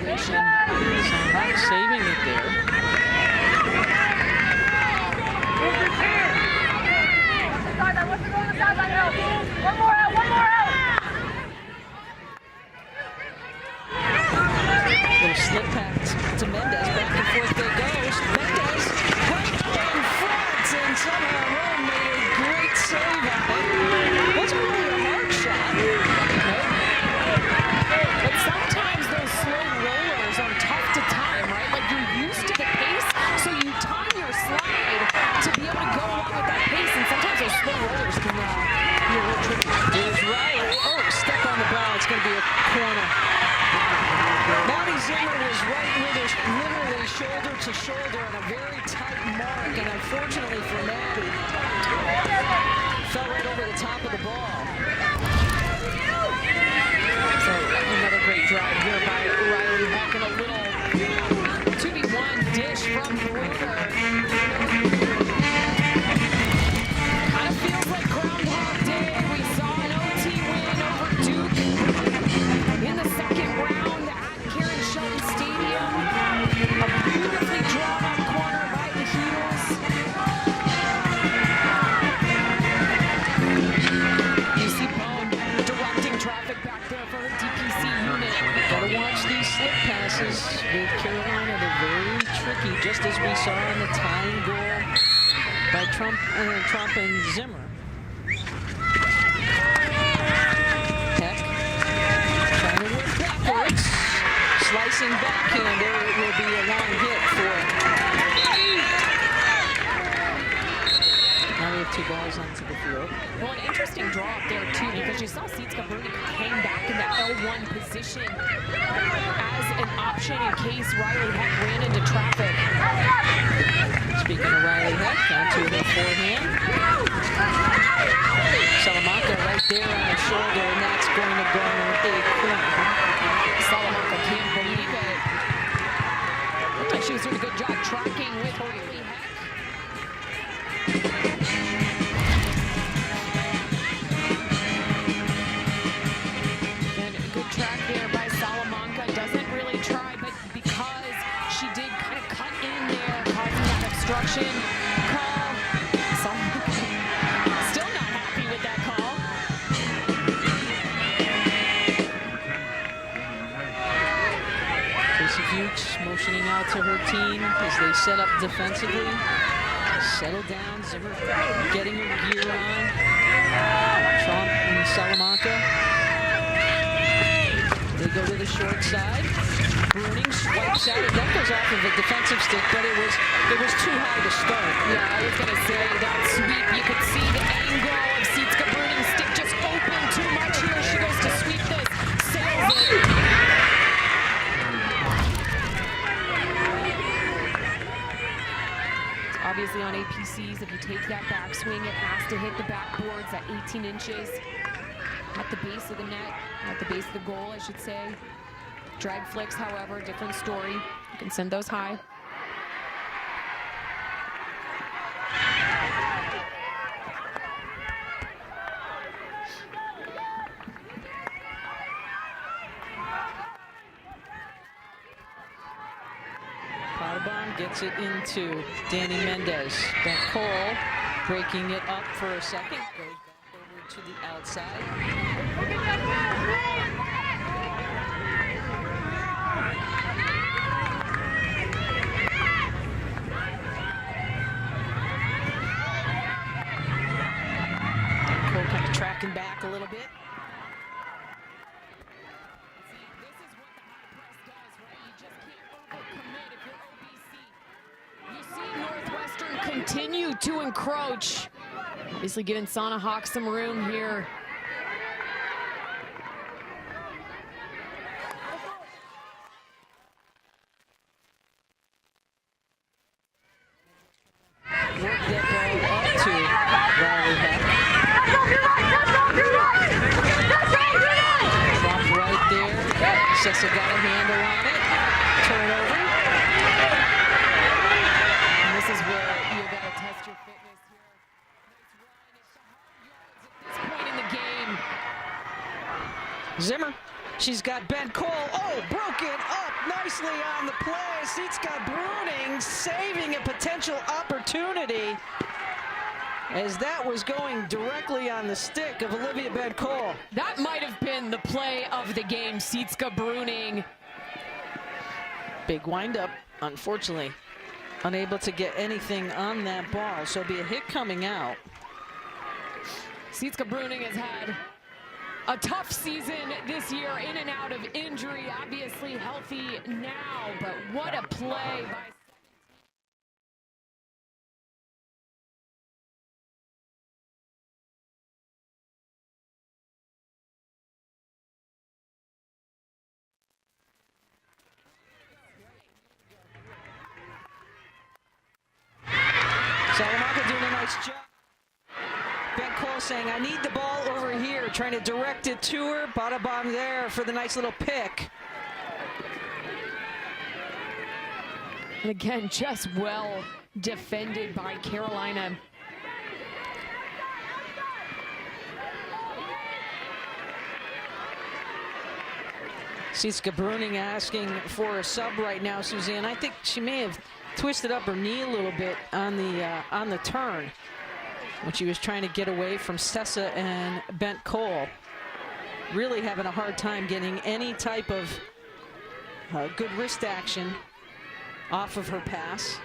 situation. Somehow saving it there. Little slip pass to Mendez. Back and forth there goes. Mendez right in front, and somehow Rome made a great save on it. Wasn't really a hard shot. But sometimes those slow rollers are tough to time, right? Like you're used to the pace, so you time your slide to be able to go along with that pace, and sometimes those slow rollers can be a little tricky. There's Riley. Oh, step on the ball. It's going to be a corner. Maddie Zimmer was right with us, literally shoulder to shoulder on a very tight mark, and unfortunately for Maddie, fell right over the top of the ball. So another great drive here by Riley Heck, and a little 2v1 dish from Bruner. Kind of feels like Groundhog Day. We saw an OT win over Duke in the second round at Shelton Stadium. A beautifully drawn up corner by the heels. You see Bone directing traffic back there for her DPC unit. Gotta watch these slip passes with Carolina. They're very tricky, just as we saw in the tying goal by Trump and Zimmer. Heck trying to work backwards. Slicing backhander, it will be a long hit for. Now we have two balls onto the field. Well, an interesting draw up there too, because you saw Sietska Bruni hang back in that L1 position as an option in case Riley Heck ran into traffic. Speaking of Riley Heck, onto her forehand. Salamanca right there on her shoulder, and that's going to go a corner. Salamanca can't believe it. And she was doing a good job tracking with Riley Heck. And a good track there by Salamanca. Doesn't really try, but because she did kind of cut in there, causing that obstruction call. Salamanca still not happy with that call. Fuchs motioning out to her team as they set up defensively. Settle down, Zimmer getting her gear on. Trump and Salamanca. They go to the short side. Bruning swipes out, and that goes off of a defensive stick, but it was too high to start. Yeah, I was gonna say that sweep, you could see the angle of Sietska Bruning's stick just open too much here. She goes to sweep this, sails it. Obviously on APCs, if you take that backswing, it has to hit the backboards at 18 inches at the base of the net, at the base of the goal, I should say. Drag flicks, however, different story. You can send those high. Gets it into Danny Mendez. Bent Cole breaking it up for a second. Goes back over to the outside. Cole kind of tracking back a little bit. Continue to encroach. Obviously giving Sana Hawk some room here. Work that ball up to Riley Heck. Drop right there. Sessa got a handle on it. Turnover. And this is where you gotta test your fitness here. Nice run. It's a hard yards at this point in the game. Zimmer. She's got Ben Cole. Oh, broken up. Nice nicely on the play. Sitska Bruning saving a potential opportunity as that was going directly on the stick of Olivia Bed-Cole. That might have been the play of the game. Sitska Bruning. Big windup, unfortunately. Unable to get anything on that ball, so it'll be a hit coming out. Sitska Bruning has had a tough season this year, in and out of injury, obviously healthy now, but what a play by Salamanca doing a nice job. Bed-Cole saying, I need the ball over here, trying to direct it to her. Bada bomb there for the nice little pick. And again, just well defended by Carolina. Sitska Bruning asking for a sub right now, Suzanne. I think she may have twisted up her knee a little bit on the turn when she was trying to get away from Sessa and Bed-Cole. Really having a hard time getting any type of good wrist action off of her pass.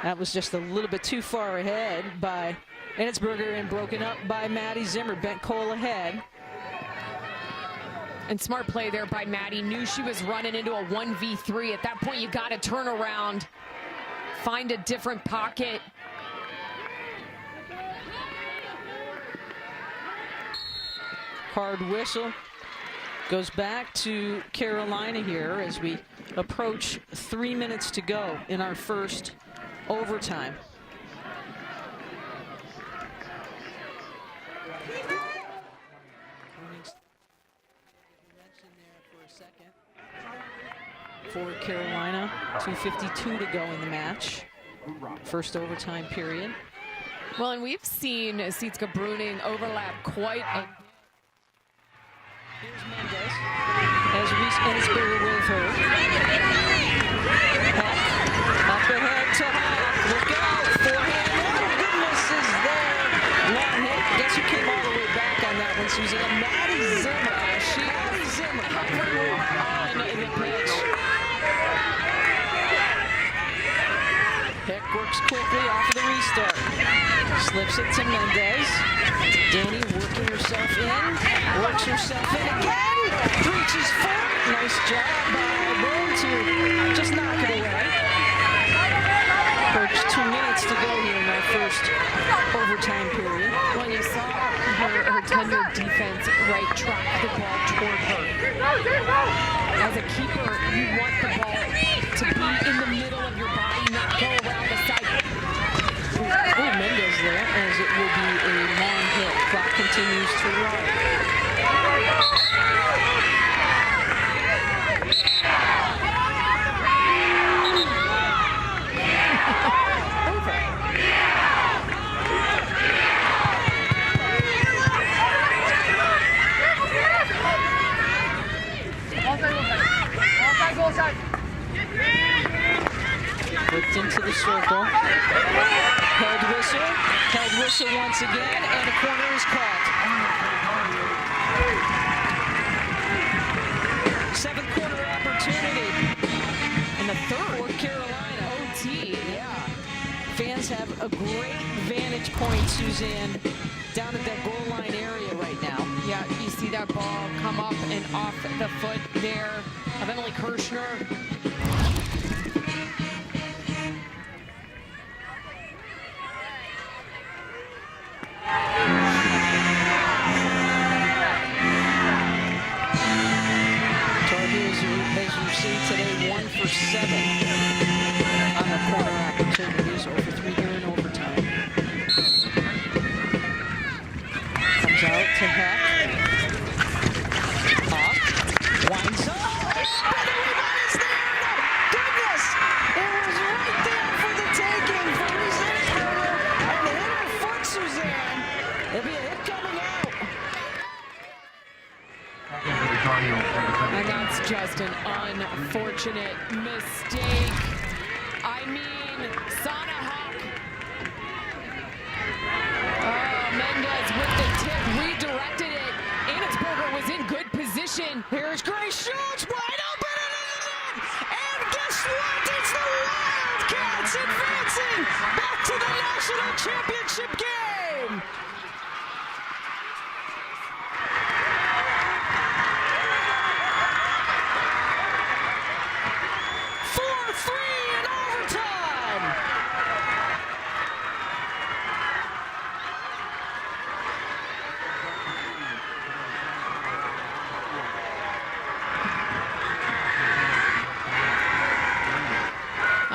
That was just a little bit too far ahead by Ennisberger and broken up by Maddie Zimmer. Bed-Cole ahead. And smart play there by Maddie. Knew she was running into a 1v3. At that point, you got to turn around, find a different pocket. Hard whistle goes back to Carolina here as we approach 3 minutes to go in our first overtime. For Carolina, 2:52 to go in the match. First overtime period. Well, and we've seen Sitska Bruning overlap quite a... Here's Mendez as Ennisberger with her. Heck, up ahead to Hawk. Look out, forehand. Oh, goodness is there. Long hit. Guess who came all the way back on that one, Suzanne? Maddie Zimmer. Maddie Zimmer on the pitch. Heck works quickly off of the restart. Slips it to Mendez. Danny working herself in. Works herself in again. Reaches for it. Nice job by Boone to just knock it away. Approach 2 minutes to go here in our first overtime period. When you saw her tender defense, right, track the ball toward her. As a keeper, you want the ball to be in the middle of your body, not go around the side. Oh, Mendez there, as it will be a long hit. Clock continues to run. Flipped into the circle. Held whistle once again, and a corner is caught. Seventh quarter opportunity. And the third for Carolina. OT. Yeah. Fans have a great vantage point, Suzanne, down at that goal line area right now. Yeah, you see that ball come up and off the foot there of Emily Kirshner. As you see today, 1 for 7 on the corner opportunities, over 3 here in overtime. Comes out to Heck. Hawk winds up. And the rebound is there! Goodness! It was right there for the taking for Suzanne. And hit her foot, Suzanne. There'll be a hit coming out. And that's just an unfortunate mistake. I mean, Sana Hawk. Oh, Mendez with the tip, redirected it. Anitsberger was in good position. Here's Grace Schultz, wide open and in the net. And guess what? It's the Wildcats advancing back to the national championship game.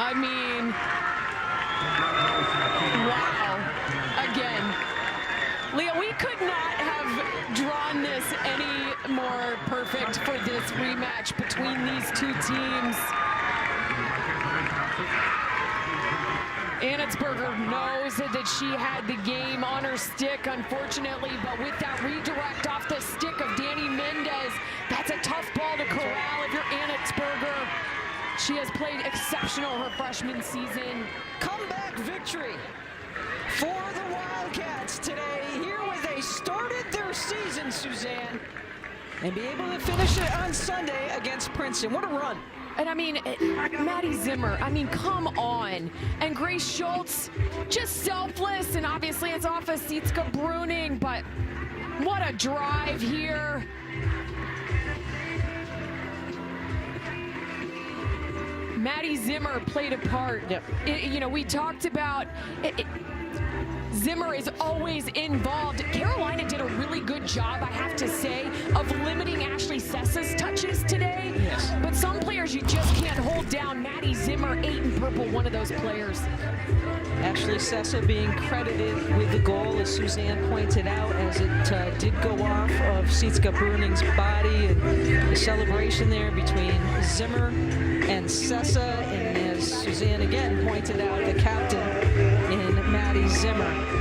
I mean, wow. Again, Leah, we could not have drawn this any more perfect for this rematch between these two teams. Anitsberger knows that she had the game on her stick, unfortunately, but with that redirect off the stick of Danny Mendez, that's a tough ball to corral if you're Anitsberger. She has played exceptional her freshman season. Comeback victory for the Wildcats today. Here where they started their season, Suzanne, and be able to finish it on Sunday against Princeton. What a run. And I mean, Maddie Zimmer, I mean, come on. And Grace Schultz, just selfless, and obviously it's off of Sietske Bruning, but what a drive here. Maddie Zimmer played a part. Yep. You know, we talked about Zimmer is always involved. Carolina did a really good job, I have to say, of limiting Ashley Sessa's touches today. Yes. But some players you just can't hold down. Maddie Zimmer, 8 in purple, one of those players. Ashley Sessa being credited with the goal, as Suzanne pointed out, as it did go off of Sietske Bruning's body, and the celebration there between Zimmer and Sessa, and as Suzanne again pointed out, the captain in Maddie Zimmer.